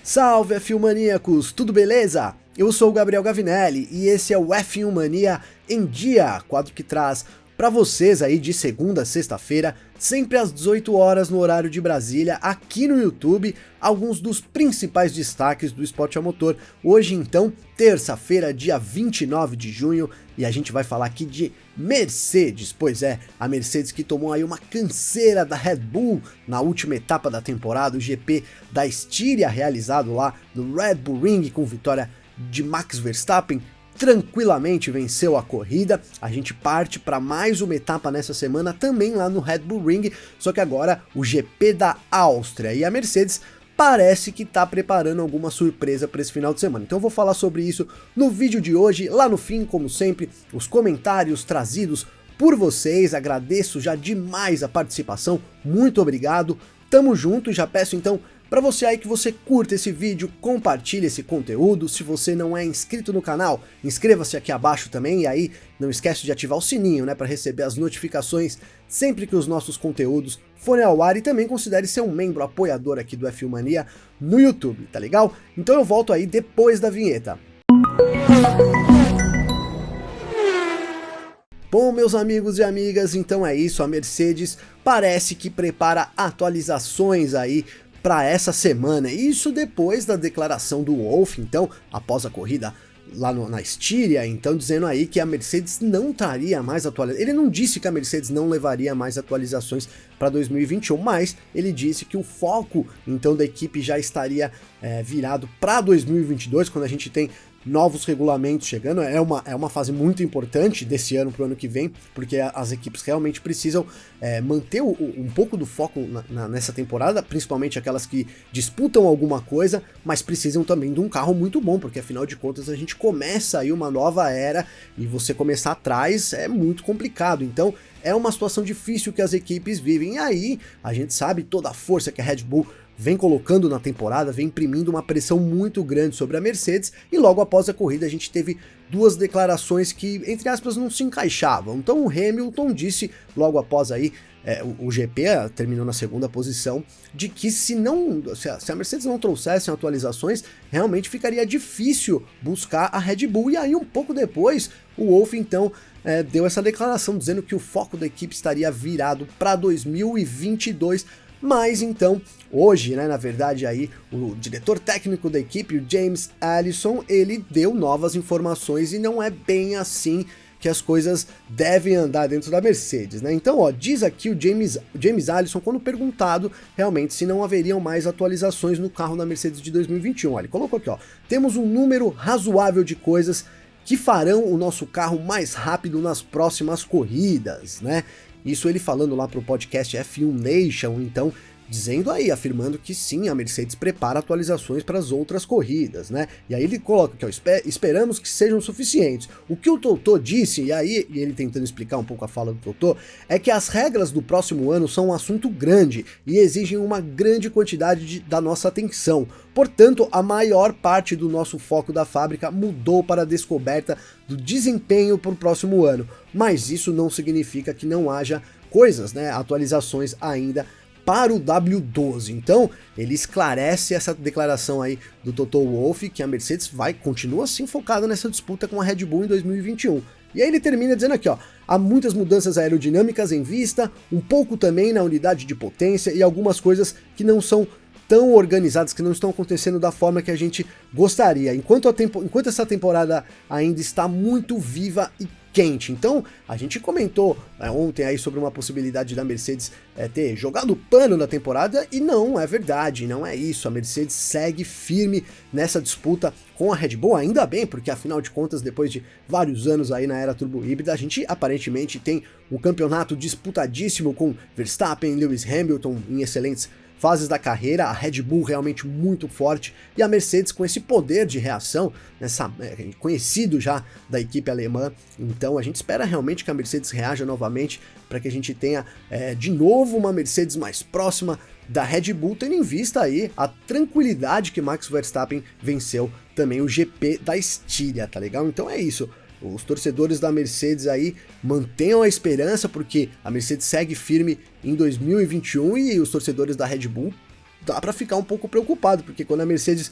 Salve F1 Maníacos, tudo beleza? Eu sou o Gabriel Gavinelli e esse é o F1 Mania em Dia, quadro que traz para vocês aí de segunda a sexta-feira, sempre às 18 horas no horário de Brasília, aqui no YouTube, alguns dos principais destaques do esporte a motor. Hoje então, terça-feira, dia 29 de junho, e a gente vai falar aqui de Mercedes. Pois é, a Mercedes que tomou aí uma canseira da Red Bull na última etapa da temporada, o GP da Estíria, realizado lá no Red Bull Ring com vitória de Max Verstappen. Tranquilamente venceu a corrida. A gente parte para mais uma etapa nessa semana também lá no Red Bull Ring, só que agora o GP da Áustria, e a Mercedes parece que está preparando alguma surpresa para esse final de semana. Então eu vou falar sobre isso no vídeo de hoje. Lá no fim, como sempre, os comentários trazidos por vocês. Agradeço já demais a participação, muito obrigado, tamo junto. E já peço então para você aí que você curta esse vídeo, compartilhe esse conteúdo. Se você não é inscrito no canal, inscreva-se aqui abaixo também, e aí não esquece de ativar o sininho, né, para receber as notificações sempre que os nossos conteúdos forem ao ar, e também considere ser um membro apoiador aqui do F1 Mania no YouTube, tá legal? Então eu volto aí depois da vinheta. Bom, meus amigos e amigas, então é isso, a Mercedes parece que prepara atualizações aí para essa semana, isso depois da declaração do Wolff, então, após a corrida lá na Estíria, então dizendo aí que a Mercedes não traria mais atualizações. Ele não disse que a Mercedes não levaria mais atualizações para 2021, mas ele disse que o foco então da equipe já estaria virado para 2022, quando a gente tem novos regulamentos chegando. É uma fase muito importante desse ano para o ano que vem, porque as equipes realmente precisam manter um pouco do foco nessa temporada, principalmente aquelas que disputam alguma coisa, mas precisam também de um carro muito bom, porque afinal de contas a gente começa aí uma nova era, e você começar atrás é muito complicado. Então é uma situação difícil que as equipes vivem, e aí a gente sabe toda a força que a Red Bull vem colocando na temporada, vem imprimindo uma pressão muito grande sobre a Mercedes, e logo após a corrida a gente teve duas declarações que, entre aspas, não se encaixavam. Então o Hamilton disse logo após aí, o GP terminou na segunda posição, de que se a Mercedes não trouxesse atualizações, realmente ficaria difícil buscar a Red Bull. E aí um pouco depois o Wolff então deu essa declaração dizendo que o foco da equipe estaria virado para 2022, mas então, hoje, né, na verdade, aí o diretor técnico da equipe, o James Allison, ele deu novas informações, e não é bem assim que as coisas devem andar dentro da Mercedes, né? Então, ó, diz aqui o James Allison, quando perguntado realmente se não haveriam mais atualizações no carro da Mercedes de 2021, ó, ele colocou aqui, ó, temos um número razoável de coisas que farão o nosso carro mais rápido nas próximas corridas, né? Isso ele falando lá para o podcast F1 Nation, então dizendo aí, afirmando que sim, a Mercedes prepara atualizações para as outras corridas, né? E aí ele coloca que, ó, esperamos que sejam suficientes. O que o Totó disse, e aí ele tentando explicar um pouco a fala do Totó, é que as regras do próximo ano são um assunto grande e exigem uma grande quantidade da nossa atenção. Portanto, a maior parte do nosso foco da fábrica mudou para a descoberta do desempenho para o próximo ano, mas isso não significa que não haja coisas, né, atualizações ainda para o W12. Então ele esclarece essa declaração aí do Toto Wolff, que a Mercedes continua assim focada nessa disputa com a Red Bull em 2021. E aí ele termina dizendo aqui, ó, há muitas mudanças aerodinâmicas em vista, um pouco também na unidade de potência e algumas coisas que não são tão organizadas, que não estão acontecendo da forma que a gente gostaria, enquanto essa temporada ainda está muito viva e quente. Então a gente comentou ontem aí sobre uma possibilidade da Mercedes ter jogado pano na temporada, e não é verdade, não é isso. A Mercedes segue firme nessa disputa com a Red Bull, ainda bem, porque afinal de contas, depois de vários anos aí na era turbo híbrida, a gente aparentemente tem um campeonato disputadíssimo com Verstappen, Lewis Hamilton em excelentes fases da carreira, a Red Bull realmente muito forte, e a Mercedes com esse poder de reação, conhecido já da equipe alemã. Então a gente espera realmente que a Mercedes reaja novamente, para que a gente tenha de novo uma Mercedes mais próxima da Red Bull, tendo em vista aí a tranquilidade que Max Verstappen venceu também o GP da Estíria, tá legal? Então é isso. Os torcedores da Mercedes aí mantenham a esperança, porque a Mercedes segue firme em 2021, e os torcedores da Red Bull dá para ficar um pouco preocupado, porque quando a Mercedes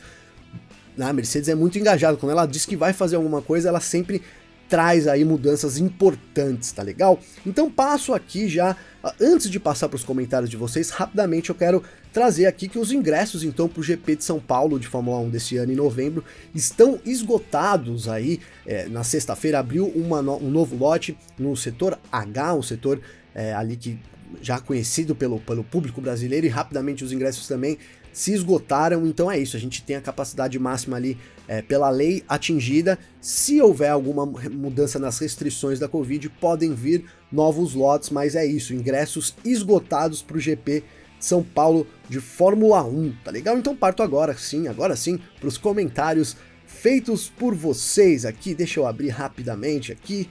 é muito engajada, quando ela diz que vai fazer alguma coisa, ela sempre traz aí mudanças importantes, tá legal? Então passo aqui já, antes de passar para os comentários de vocês, rapidamente eu quero trazer aqui que os ingressos então para o GP de São Paulo de Fórmula 1 desse ano em novembro estão esgotados aí. Na sexta-feira abriu um novo lote no setor H, um setor ali que já conhecido pelo público brasileiro, e rapidamente os ingressos também se esgotaram. Então é isso, a gente tem a capacidade máxima ali pela lei atingida. Se houver alguma mudança nas restrições da Covid, podem vir novos lotes, mas é isso, ingressos esgotados para o GP de São Paulo de Fórmula 1, tá legal? Então parto agora sim, para os comentários feitos por vocês aqui. Deixa eu abrir rapidamente aqui.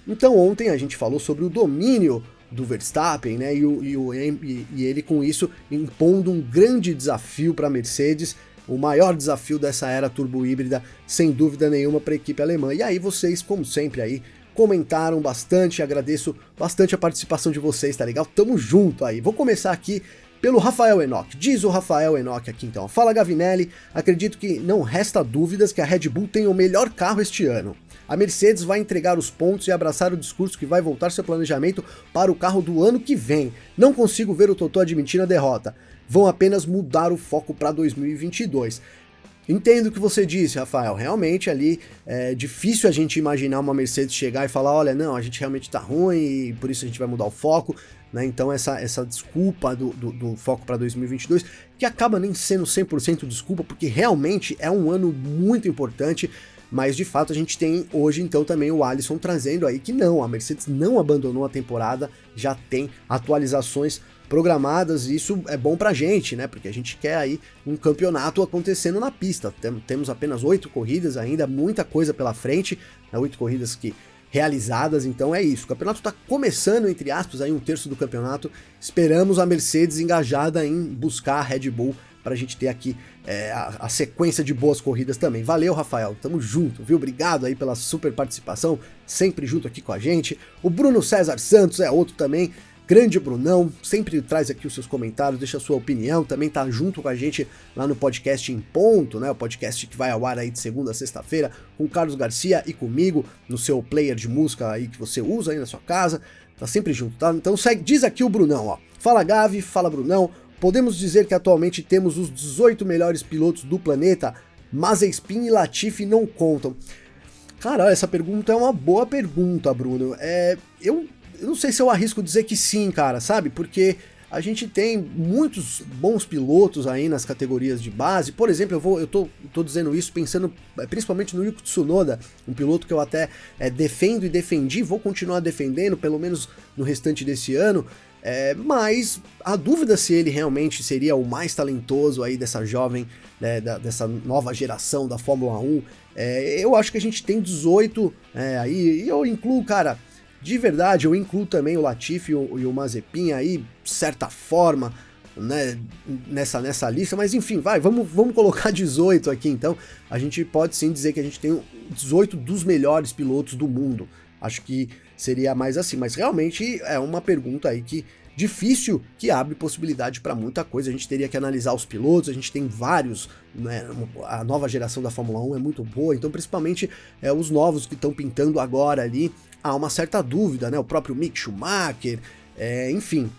Então ontem a gente falou sobre o domínio do Verstappen, né, e ele com isso impondo um grande desafio para a Mercedes, o maior desafio dessa era turbo híbrida, sem dúvida nenhuma, para a equipe alemã. E aí vocês, como sempre, aí comentaram bastante, agradeço bastante a participação de vocês, tá legal? Tamo junto aí. Vou começar aqui pelo Rafael Enoch. Diz o Rafael Enoch aqui então: fala Gavinelli, acredito que não resta dúvidas que a Red Bull tem o melhor carro este ano. A Mercedes vai entregar os pontos e abraçar o discurso que vai voltar seu planejamento para o carro do ano que vem. Não consigo ver o Totó admitindo a derrota. Vão apenas mudar o foco para 2022. Entendo o que você disse, Rafael. Realmente ali é difícil a gente imaginar uma Mercedes chegar e falar: olha, não, a gente realmente tá ruim e por isso a gente vai mudar o foco. Né? Então essa desculpa do foco para 2022, que acaba nem sendo 100% desculpa, porque realmente é um ano muito importante. Mas de fato a gente tem hoje então também o Alisson trazendo aí que não, a Mercedes não abandonou a temporada, já tem atualizações programadas, e isso é bom pra gente, né? Porque a gente quer aí um campeonato acontecendo na pista. Temos apenas 8 corridas ainda, muita coisa pela frente, né? 8 corridas realizadas, então é isso. O campeonato tá começando, entre aspas, aí um terço do campeonato. Esperamos a Mercedes engajada em buscar a Red Bull pra gente ter aqui a sequência de boas corridas também. Valeu, Rafael, tamo junto, viu? Obrigado aí pela super participação, sempre junto aqui com a gente. O Bruno César Santos é outro também, grande Brunão, sempre traz aqui os seus comentários, deixa a sua opinião, também tá junto com a gente lá no podcast Em Ponto, né? O podcast que vai ao ar aí de segunda a sexta-feira, com o Carlos Garcia e comigo, no seu player de música aí que você usa aí na sua casa, tá sempre junto, tá? Então diz aqui o Brunão, ó. Fala Gavi, fala Brunão. Podemos dizer que atualmente temos os 18 melhores pilotos do planeta, Mazepin e Latifi não contam. Cara, essa pergunta é uma boa pergunta, Bruno. Eu não sei se eu arrisco dizer que sim, cara, sabe? Porque a gente tem muitos bons pilotos aí nas categorias de base. Por exemplo, eu tô dizendo isso pensando principalmente no Yuki Tsunoda, um piloto que eu até defendo e defendi, vou continuar defendendo, pelo menos no restante desse ano. Mas a dúvida se ele realmente seria o mais talentoso aí dessa jovem, né, dessa nova geração da Fórmula 1, eu acho que a gente tem 18 aí, e eu incluo, cara, de verdade, eu incluo também o Latifi e o Mazepin aí, de certa forma, né, nessa lista, mas enfim, vamos colocar 18 aqui então. A gente pode sim dizer que a gente tem 18 dos melhores pilotos do mundo. Acho que seria mais assim, mas realmente é uma pergunta aí que difícil, que abre possibilidade para muita coisa. A gente teria que analisar os pilotos, a gente tem vários, né? A nova geração da Fórmula 1 é muito boa, então principalmente os novos que estão pintando agora ali, há uma certa dúvida, né? O próprio Mick Schumacher, enfim,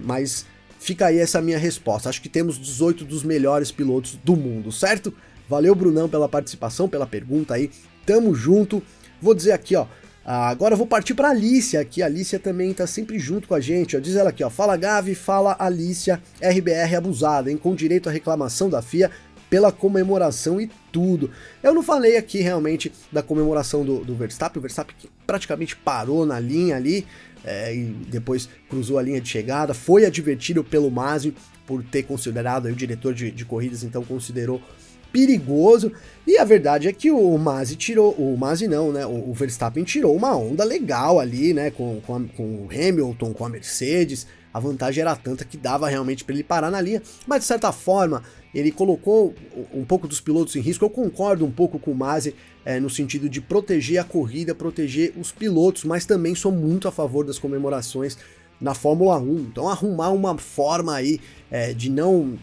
mas fica aí essa minha resposta. Acho que temos 18 dos melhores pilotos do mundo, certo? Valeu, Brunão, pela participação, pela pergunta aí, tamo junto. Vou dizer aqui, ó, agora eu vou partir para a Alicia aqui, a Alicia também tá sempre junto com a gente, ó. Diz ela aqui, ó: fala Gavi, fala Alicia, RBR abusada, hein, com direito à reclamação da FIA pela comemoração e tudo. Eu não falei aqui realmente da comemoração do Verstappen, o Verstappen praticamente parou na linha ali, e depois cruzou a linha de chegada, foi advertido pelo Masi por ter considerado, aí o diretor de corridas então considerou perigoso, e a verdade é que o Verstappen tirou uma onda legal ali, né, com o Hamilton, com a Mercedes. A vantagem era tanta que dava realmente para ele parar na linha, mas de certa forma ele colocou um pouco dos pilotos em risco. Eu concordo um pouco com o Masi no sentido de proteger a corrida, proteger os pilotos, mas também sou muito a favor das comemorações na Fórmula 1. Então arrumar uma forma aí de não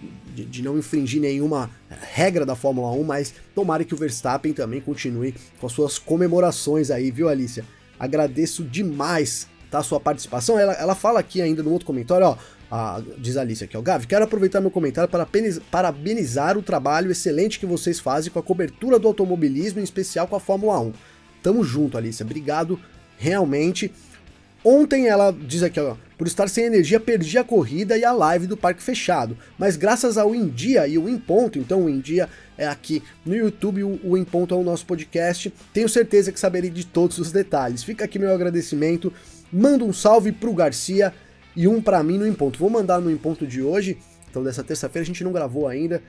infringir nenhuma regra da Fórmula 1, mas tomara que o Verstappen também continue com as suas comemorações aí, viu, Alicia? Agradeço demais, tá, a sua participação. Ela fala aqui ainda no outro comentário, ó, diz a Alicia aqui, ó, Gavi, quero aproveitar meu comentário para parabenizar o trabalho excelente que vocês fazem com a cobertura do automobilismo, em especial com a Fórmula 1. Tamo junto, Alicia, obrigado, realmente. Ontem ela diz aqui, ó, por estar sem energia perdi a corrida e a live do Parque Fechado, mas graças ao Em Dia e o Em Ponto, então o Em Dia é aqui no YouTube, o Em Ponto é o nosso podcast, tenho certeza que saberei de todos os detalhes. Fica aqui meu agradecimento, manda um salve pro Garcia e um pra mim no Em Ponto. Vou mandar no Em Ponto de hoje, então dessa terça-feira a gente não gravou ainda,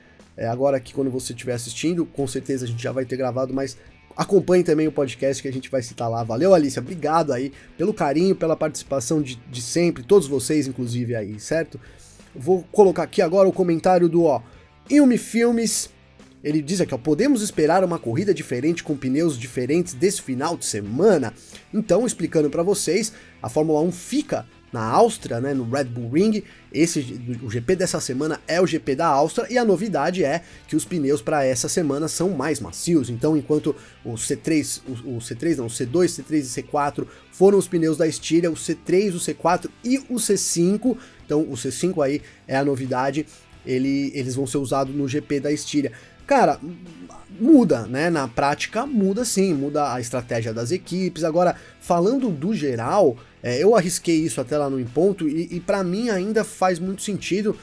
agora aqui quando você estiver assistindo, com certeza a gente já vai ter gravado, mas acompanhe também o podcast que a gente vai citar lá. Valeu, Alicia, obrigado aí pelo carinho, pela participação de sempre, todos vocês inclusive aí, certo? Vou colocar aqui agora o comentário do, ó, Ilme Filmes, ele diz aqui, ó, podemos esperar uma corrida diferente com pneus diferentes desse final de semana? Então, explicando para vocês, a Fórmula 1 fica na Áustria, né, no Red Bull Ring. O GP dessa semana é o GP da Áustria e a novidade é que os pneus para essa semana são mais macios. Então, enquanto o C2, C3 e C4 foram os pneus da Estíria, o C3, o C4 e o C5, então o C5 aí é a novidade, eles vão ser usados no GP da Estíria. Cara, muda, né? Na prática muda sim, muda a estratégia das equipes. Agora, falando do geral, eu arrisquei isso até lá no Em Ponto e para mim ainda faz muito sentido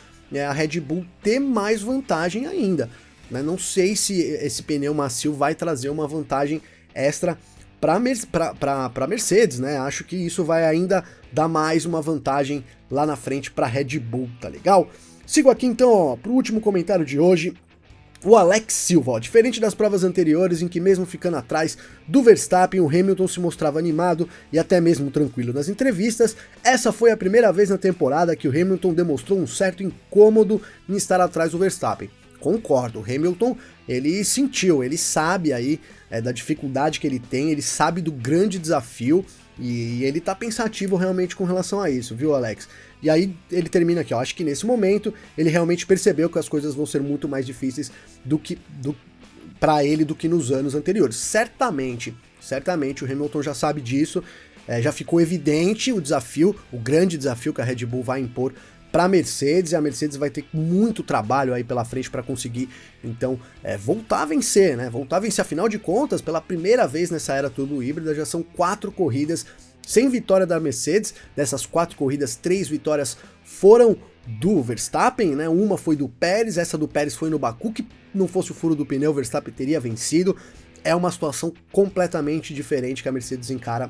a Red Bull ter mais vantagem ainda, né? Não sei se esse pneu macio vai trazer uma vantagem extra para Mercedes, né? Acho que isso vai ainda dar mais uma vantagem lá na frente para Red Bull, tá legal? Sigo aqui então, ó, pro último comentário de hoje. O Alex Silva, ó, diferente das provas anteriores em que mesmo ficando atrás do Verstappen, o Hamilton se mostrava animado e até mesmo tranquilo nas entrevistas, essa foi a primeira vez na temporada que o Hamilton demonstrou um certo incômodo em estar atrás do Verstappen. Concordo, o Hamilton, ele sentiu, ele sabe aí da dificuldade que ele tem, ele sabe do grande desafio e ele tá pensativo realmente com relação a isso, viu, Alex? E aí ele termina aqui, ó, acho que nesse momento ele realmente percebeu que as coisas vão ser muito mais difíceis para ele do que nos anos anteriores. Certamente o Hamilton já sabe disso, já ficou evidente o desafio, o grande desafio que a Red Bull vai impor para a Mercedes, e a Mercedes vai ter muito trabalho aí pela frente para conseguir, então, voltar a vencer, né? Voltar a vencer, afinal de contas, pela primeira vez nessa era turbo híbrida, já são 4 corridas sem vitória da Mercedes. Dessas 4 corridas, 3 vitórias foram do Verstappen, né? Uma foi do Pérez, essa do Pérez foi no Baku, que não fosse o furo do pneu, o Verstappen teria vencido. É uma situação completamente diferente que a Mercedes encara,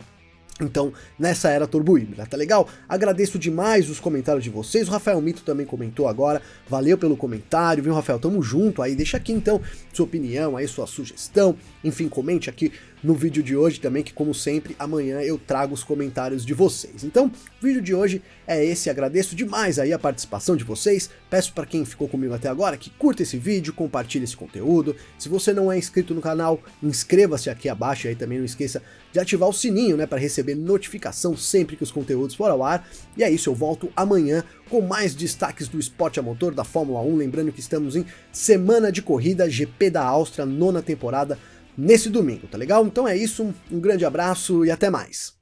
então, nessa era turbo híbrida, tá legal? Agradeço demais os comentários de vocês, o Rafael Mito também comentou agora, valeu pelo comentário, viu, Rafael? Tamo junto aí, deixa aqui então sua opinião, aí sua sugestão, enfim, comente aqui no vídeo de hoje também, que como sempre, amanhã eu trago os comentários de vocês. Então, o vídeo de hoje é esse, agradeço demais aí a participação de vocês, peço para quem ficou comigo até agora que curta esse vídeo, compartilhe esse conteúdo, se você não é inscrito no canal, inscreva-se aqui abaixo e aí também não esqueça de ativar o sininho, né, para receber notificação sempre que os conteúdos forem ao ar. E é isso, eu volto amanhã com mais destaques do esporte a motor da Fórmula 1, lembrando que estamos em semana de corrida, GP da Áustria, 9ª temporada, nesse domingo, tá legal? Então é isso, um grande abraço e até mais.